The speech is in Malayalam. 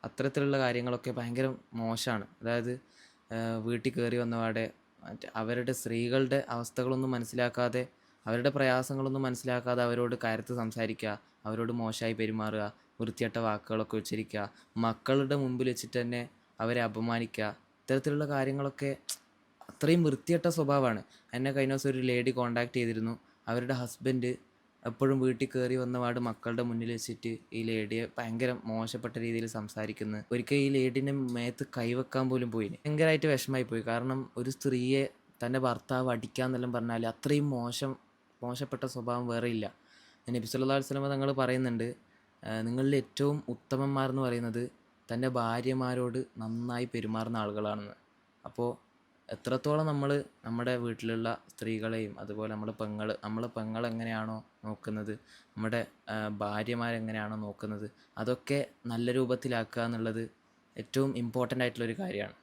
അത്തരത്തിലുള്ള കാര്യങ്ങളൊക്കെ ഭയങ്കര മോശമാണ്. അതായത് വീട്ടിൽ കയറി വന്നപാടെ അവരുടെ സ്ത്രീകളുടെ അവസ്ഥകളൊന്നും മനസ്സിലാക്കാതെ, അവരുടെ പ്രയാസങ്ങളൊന്നും മനസ്സിലാക്കാതെ അവരോട് കയർത്ത് സംസാരിക്കുക, അവരോട് മോശമായി പെരുമാറുക, വൃത്തികെട്ട വാക്കുകളൊക്കെ ഉച്ചരിക്കുക, മക്കളുടെ മുമ്പിൽ വെച്ചിട്ട് തന്നെ അവരെ അപമാനിക്കുക. ഇത്തരത്തിലുള്ള കാര്യങ്ങളൊക്കെ അത്രയും വൃത്തികെട്ട സ്വഭാവമാണ്. എന്നെ കഴിഞ്ഞ ദിവസം ഒരു ലേഡി കോൺടാക്ട് ചെയ്തിരുന്നു. അവരുടെ ഹസ്ബൻഡ് എപ്പോഴും വീട്ടിൽ കയറി വന്നപാട് മക്കളുടെ മുന്നിൽ വെച്ചിട്ട് ഈ ലേഡിയെ ഭയങ്കര മോശപ്പെട്ട രീതിയിൽ സംസാരിക്കുന്നു. ഒരിക്കൽ ഈ ലേഡീൻ്റെ മേത്ത് കൈവെക്കാൻ പോലും പോയിന്. ഭയങ്കരമായിട്ട് വിഷമായി പോയി. കാരണം ഒരു സ്ത്രീയെ തൻ്റെ ഭർത്താവ് അടിക്കാന്നെല്ലാം പറഞ്ഞാൽ അത്രയും മോശപ്പെട്ട സ്വഭാവം വേറെ ഇല്ല. നബി സല്ലല്ലാഹു അലൈഹി വസല്ലം തങ്ങൾ പറയുന്നുണ്ട്, നിങ്ങളിൽ ഏറ്റവും ഉത്തമന്മാർ എന്ന് പറയുന്നത് തൻ്റെ ഭാര്യമാരോട് നന്നായി പെരുമാറുന്ന ആളുകളാണെന്ന്. അപ്പോൾ എത്രത്തോളം നമ്മൾ നമ്മുടെ വീട്ടിലുള്ള സ്ത്രീകളെയും അതുപോലെ നമ്മളെ പെങ്ങൾ എങ്ങനെയാണോ നോക്കുന്നത്, നമ്മുടെ ഭാര്യമാരെങ്ങനെയാണോ നോക്കുന്നത്, അതൊക്കെ നല്ല രൂപത്തിലാക്കുക എന്നുള്ളത് ഏറ്റവും ഇമ്പോർട്ടൻ്റ് ആയിട്ടുള്ളൊരു കാര്യമാണ്.